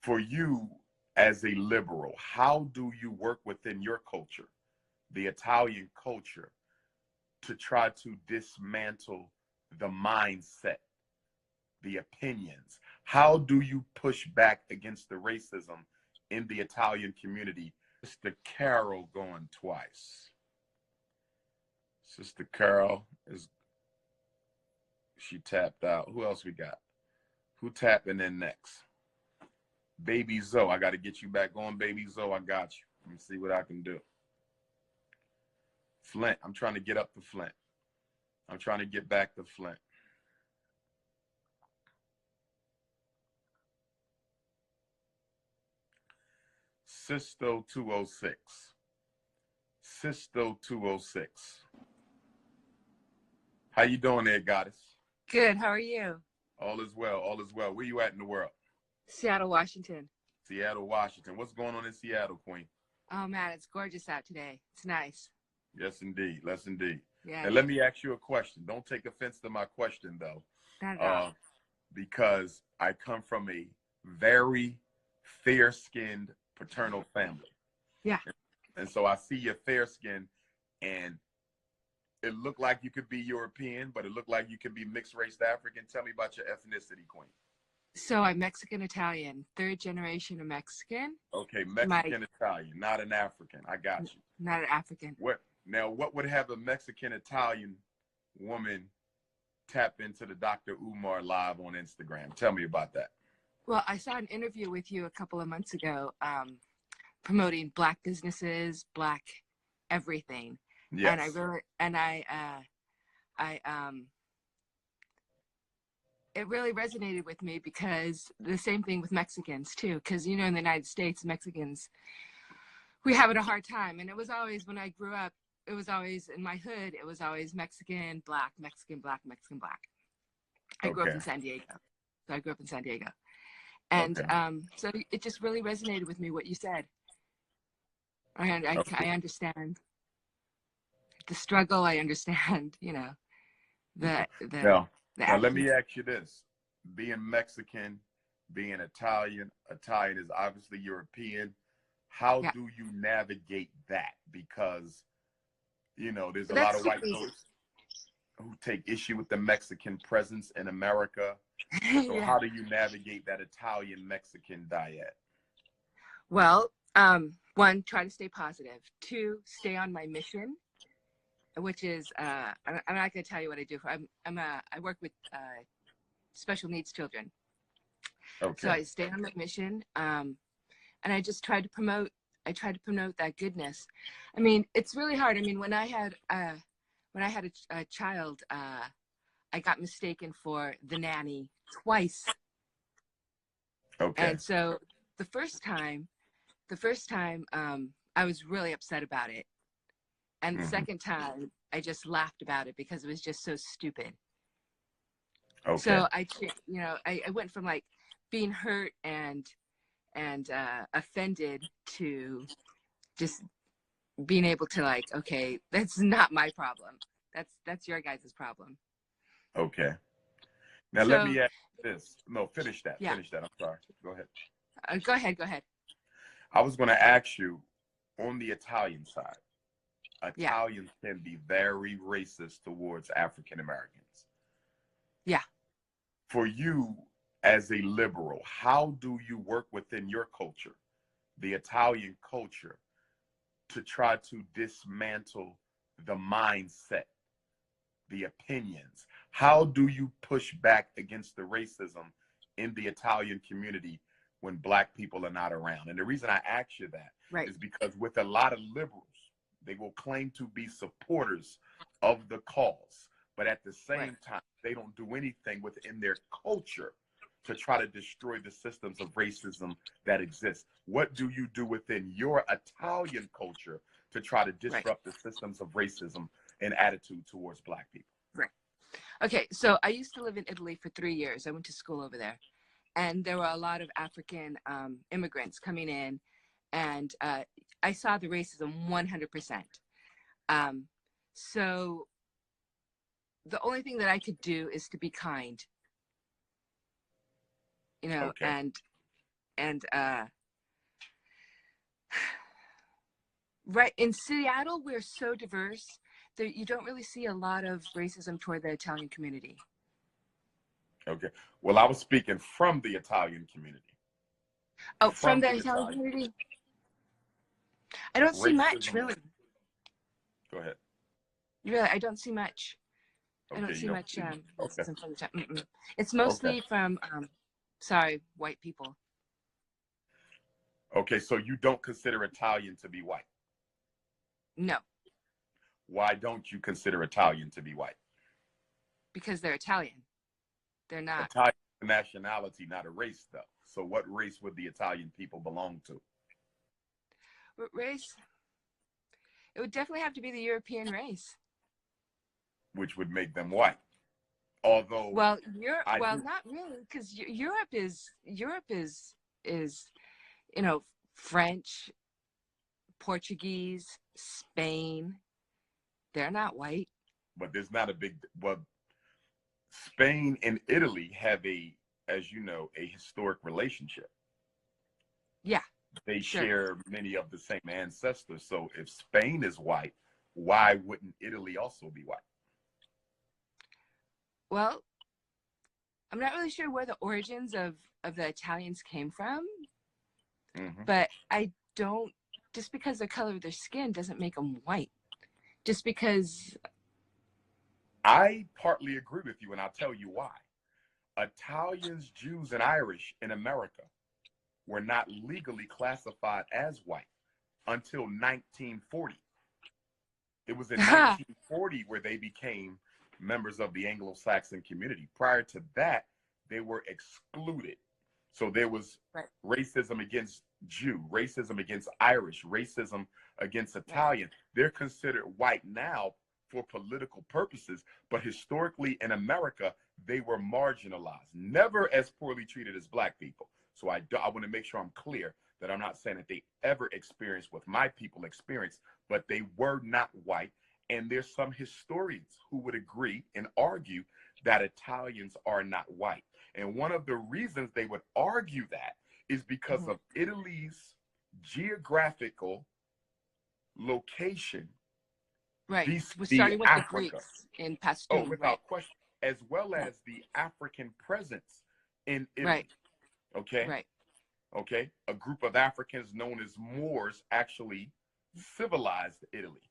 For you as a liberal, how do you work within your culture, the Italian culture, to try to dismantle the mindset, the opinions? How do you push back against the racism in the Italian community? Sister Carol going twice. Sister Carol she tapped out. Who else we got? Who tapping in next? Baby Zoe, I got to get you back on. Baby Zoe, I got you. Let me see what I can do. Flint, I'm trying to get up to Flint. I'm trying to get back to Flint. Sisto 206. Sisto 206. How you doing there, goddess? Good. How are you? All is well. All is well. Where you at in the world? Seattle, Washington. Seattle, Washington. What's going on in Seattle, Queen? Oh, man, it's gorgeous out today. It's nice. Yes, indeed. Yes, indeed. Yeah. And let me ask you a question. Don't take offense to my question, though. Not at all. Because I come from a very fair-skinned paternal family. Yeah. And so I see your fair skin, and it looked like you could be European, but it looked like you could be mixed race African. Tell me about your ethnicity, Queen. So I'm Mexican-Italian, third generation of Mexican. Okay, Mexican-Italian, not an African. I got you. Not an African. What would have a Mexican-Italian woman tap into the DR.UMAR live on Instagram? Tell me about that. Well, I saw an interview with you a couple of months ago promoting Black businesses, Black everything. Yes. And it really resonated with me, because the same thing with Mexicans too, because, you know, in the United States, Mexicans, we have it a hard time. And it was always, when I grew up, it was always in my hood, it was always Mexican, Black, Mexican, Black, Mexican, Black. I grew up in San Diego. So I grew up in San Diego. And so it just really resonated with me, what you said. I understand the struggle. I understand, you know, Now, let me ask you this. Being Mexican, being Italian is obviously European. How do you navigate that? Because, you know, there's a lot of white folks who take issue with the Mexican presence in America. So how do you navigate that Italian-Mexican dyad? Well, one, try to stay positive. Two, stay on my mission, which is, I'm not going to tell you what I do. I work with special needs children. Okay. So I stay on my mission, and I just try to promote that goodness. I mean, it's really hard. I mean, when I had a child, I got mistaken for the nanny twice. Okay. And so the first time, I was really upset about it. And the second time, I just laughed about it because it was just so stupid. Okay. So I went from like being hurt and offended to just being able to, like, okay, that's not my problem. That's your guys' problem. Okay. Now let me ask this. No, finish that. Yeah. Finish that. I'm sorry. Go ahead. Go ahead. I was going to ask you, on the Italian side, Italians can be very racist towards African Americans. Yeah. For you as a liberal, how do you work within your culture, the Italian culture, to try to dismantle the mindset, the opinions? How do you push back against the racism in the Italian community when Black people are not around? And the reason I ask you that is because with a lot of liberals, they will claim to be supporters of the cause, but at the same time, they don't do anything within their culture to try to destroy the systems of racism that exist. What do you do within your Italian culture to try to disrupt the systems of racism and attitude towards Black people? Right. Okay, so I used to live in Italy for 3 years. I went to school over there. And there were a lot of African immigrants coming in. And I saw the racism 100%. So the only thing that I could do is to be kind. You know, And right in Seattle, we're so diverse that you don't really see a lot of racism toward the Italian community. Okay. Well, I was speaking from the Italian community. Oh, from the Italian community? I don't see much, really. Go ahead. Really, I don't see much. Okay, I don't see much okay. racism from the It's mostly from, white people. Okay, so you don't consider Italian to be white? No. Why don't you consider Italian to be white? Because they're Italian. They're not. Italian is a nationality, not a race, though. So what race would the Italian people belong to? What race? It would definitely have to be the European race. Which would make them white. Although, well, not really, because Europe is French, Portuguese, Spain. They're not white. But there's not a big. Well, Spain and Italy have as you know, a historic relationship. Yeah. They share many of the same ancestors. So if Spain is white, why wouldn't Italy also be white? Well, I'm not really sure where the origins of the Italians came from, but just because the color of their skin doesn't make them white. Just because. I partly agree with you, and I'll tell you why. Italians, Jews, and Irish in America were not legally classified as white until 1940. It was in 1940 where they became members of the Anglo-Saxon community. Prior to that, they were excluded. So there was racism against Jew, racism against Irish, racism against Italian. They're considered white now for political purposes, but historically in America, they were marginalized, never as poorly treated as Black people. So I want to make sure I'm clear that I'm not saying that they ever experienced what my people experienced, but they were not white. And there's some historians who would agree and argue that Italians are not white. And one of the reasons they would argue that is because of Italy's geographical location. Right. We're starting with the Greeks in Pasteur. Oh, without question, as well as the African presence in Italy. Right. Okay. Right. Okay. A group of Africans known as Moors actually civilized Italy.